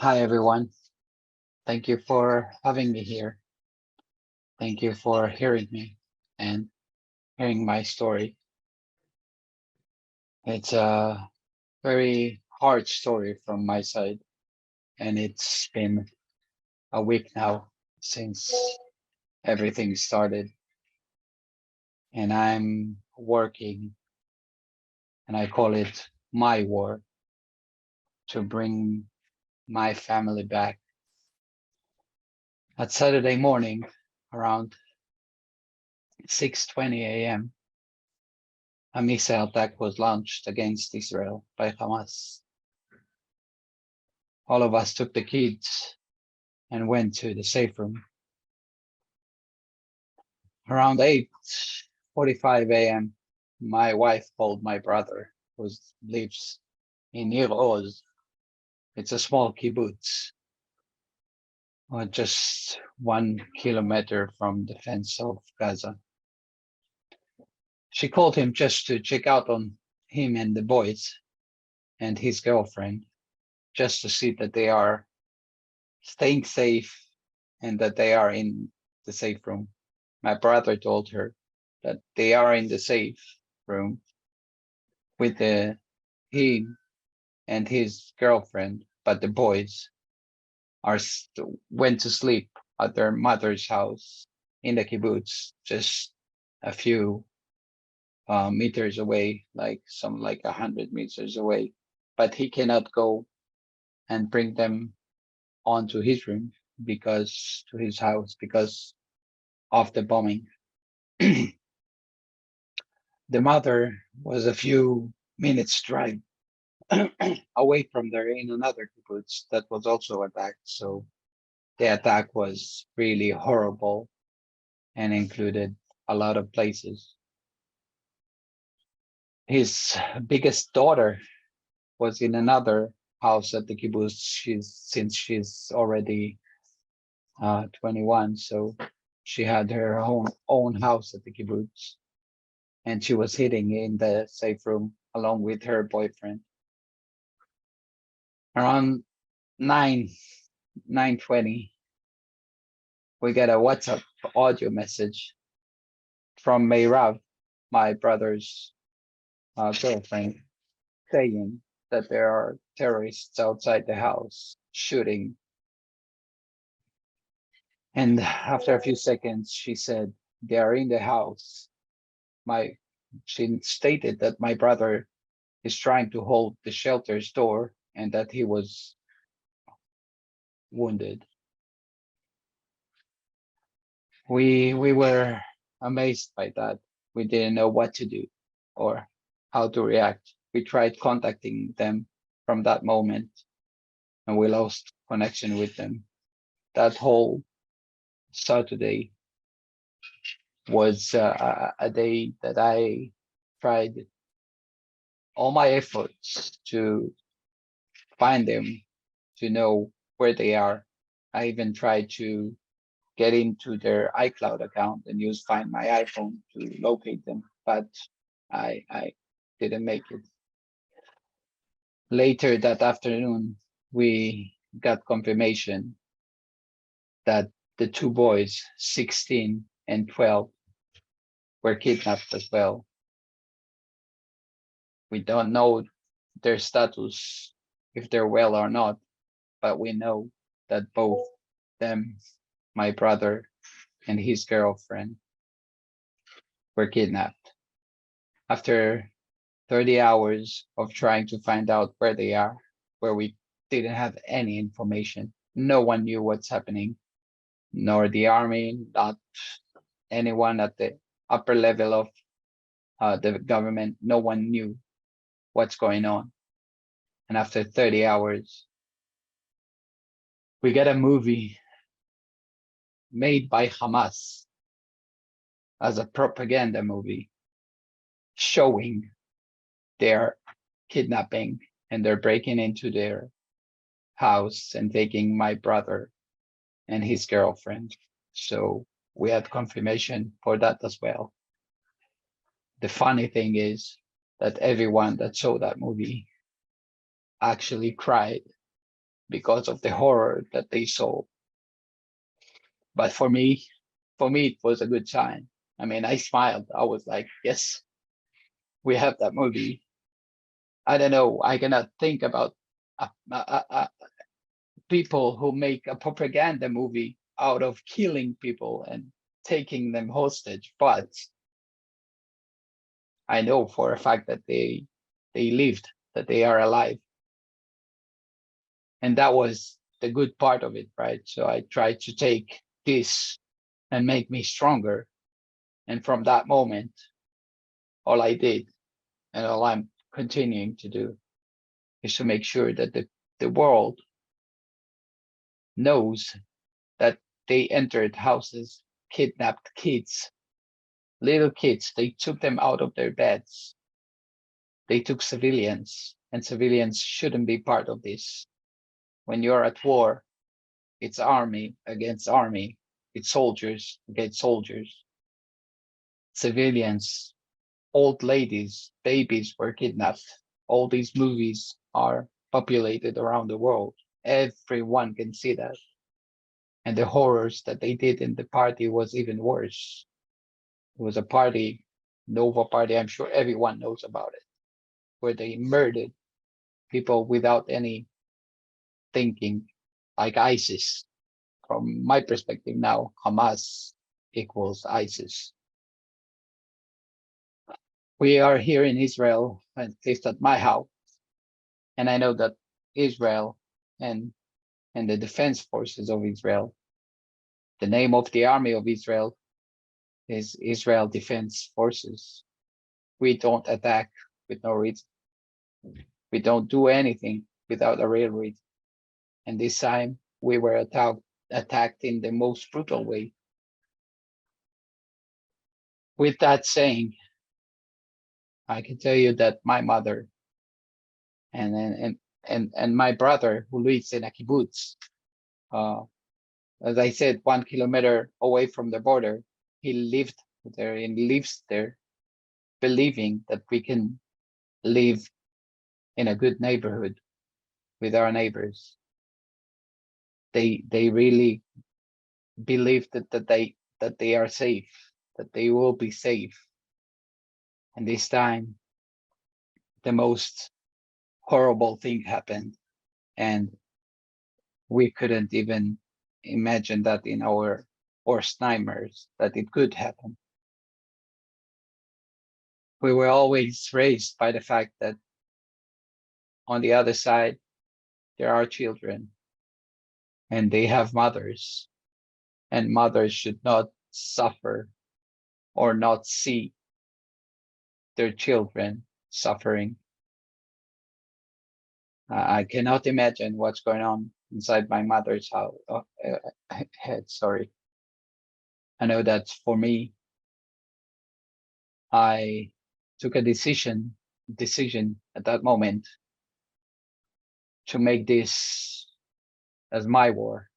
Hi, everyone. Thank you for having me here. Thank you for hearing me and hearing my story. It's a very hard story from my side, and it's been a week now since everything started. And I'm working, and I call it my war, to bring my family back. At Saturday morning, around 6:20 a.m., a missile attack was launched against Israel by Hamas. All of us took the kids and went to the safe room. Around 8:45 a.m., my wife called my brother, who lives in Nir Oz. It's a small kibbutz, just 1 kilometer from the fence of Gaza. She called him just to check out on him and the boys and his girlfriend, just to see that they are staying safe and that they are in the safe room. My brother told her that they are in the safe room with him and his girlfriend, but the boys went to sleep at their mother's house in the kibbutz, just a few meters away, like 100 meters away. But he cannot go and bring them onto his room to his house because of the bombing. The mother was a few minutes drive away from there in another kibbutz that was also attacked. So the attack was really horrible and included a lot of places. His biggest daughter was in another house at the kibbutz. Since she's already 21, so she had her own house at the kibbutz, and she was hiding in the safe room along with her boyfriend. Around 9:20, we get a WhatsApp audio message from Mayrav, my brother's girlfriend, saying that there are terrorists outside the house shooting. And after a few seconds, she said, they are in the house. She stated that my brother is trying to hold the shelter's door and that he was wounded. We were amazed by that. We didn't know what to do or how to react. We tried contacting them from that moment, and we lost connection with them. That whole Saturday was a day that I tried all my efforts to find them, to know where they are. I even tried to get into their iCloud account and use Find My iPhone to locate them, but I didn't make it. Later that afternoon, we got confirmation that the two boys, 16 and 12, were kidnapped as well. We don't know their status, if they're well or not, but we know that both them, my brother and his girlfriend, were kidnapped. After 30 hours of trying to find out where they are, where we didn't have any information, no one knew what's happening, nor the army, not anyone at the upper level of the government. No one knew what's going on. And after 30 hours, we get a movie made by Hamas as a propaganda movie showing their kidnapping, and they're breaking into their house and taking my brother and his girlfriend. So we had confirmation for that as well. The funny thing is that everyone that saw that movie actually cried because of the horror that they saw. But for me, it was a good sign. I mean, I smiled. I was like, yes, we have that movie. I don't know. I cannot think about people who make a propaganda movie out of killing people and taking them hostage. But I know for a fact that they lived, that they are alive. And that was the good part of it, right? So I tried to take this and make me stronger. And from that moment, all I did and all I'm continuing to do is to make sure that the world knows that they entered houses, kidnapped kids, little kids. They took them out of their beds. They took civilians, and civilians shouldn't be part of this. When you're at war, it's army against army, it's soldiers against soldiers. Civilians, old ladies, babies were kidnapped. All these movies are populated around the world. Everyone can see that. And the horrors that they did in the party was even worse. It was a party, Nova party, I'm sure everyone knows about it, where they murdered people without any thinking, like ISIS. From my perspective now, Hamas equals ISIS. We are here in Israel, at least at my house, and I know that Israel and the defense forces of Israel, the name of the army of Israel is Israel Defense Forces. We don't attack with no reason. We don't do anything without a real reason. And this time we were attacked in the most brutal way. With that saying, I can tell you that my mother and my brother who lives in a kibbutz, uh, as I said, 1 kilometer away from the border, he lived there and lives there, believing that we can live in a good neighborhood with our neighbors. They really believe that they are safe, that they will be safe. And this time, the most horrible thing happened, and we couldn't even imagine that in our worst nightmares that it could happen. We were always raised by the fact that on the other side, there are children and they have mothers, and mothers should not suffer or not see their children suffering. I cannot imagine what's going on inside my mother's house, head. Sorry. I know that for me, I took a decision at that moment to make this as my war,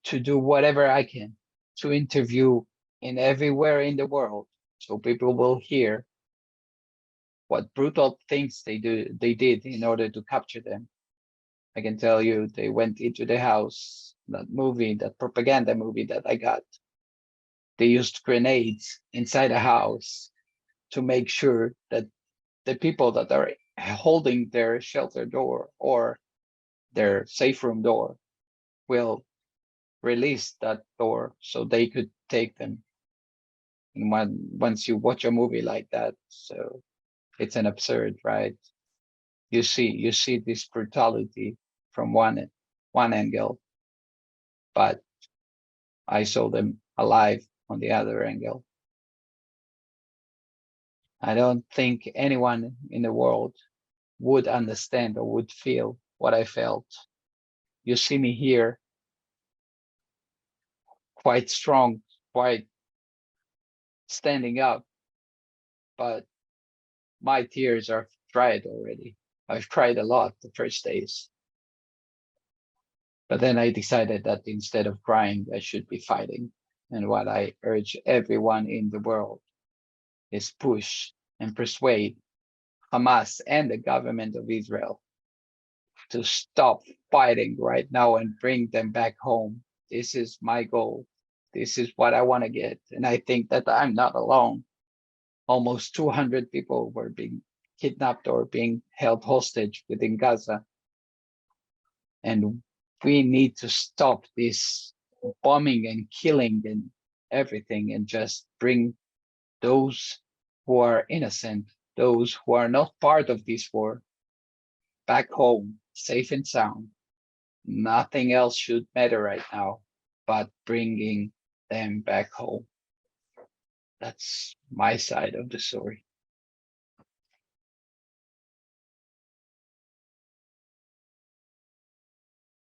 to do whatever I can, to interview in everywhere in the world, so people will hear what brutal things they did in order to capture them. I can tell you they went into the house, that propaganda movie that I got. They used grenades inside a house to make sure that the people that are holding their shelter door or their safe room door will release that door so they could take them. And once you watch a movie like that, so it's an absurd, right? You see this brutality from one angle, but I saw them alive on the other angle. I don't think anyone in the world would understand or would feel what I felt. You see me here quite strong, quite standing up, but my tears are dried already. I've cried a lot the first days. But then I decided that instead of crying, I should be fighting. And what I urge everyone in the world is push and persuade Hamas and the government of Israel to stop fighting right now and bring them back home. This is my goal. This is what I want to get. And I think that I'm not alone. Almost 200 people were being kidnapped or being held hostage within Gaza. And we need to stop this bombing and killing and everything and just bring those who are innocent, those who are not part of this war, back home, safe and sound. Nothing else should matter right now but bringing them back home. That's my side of the story.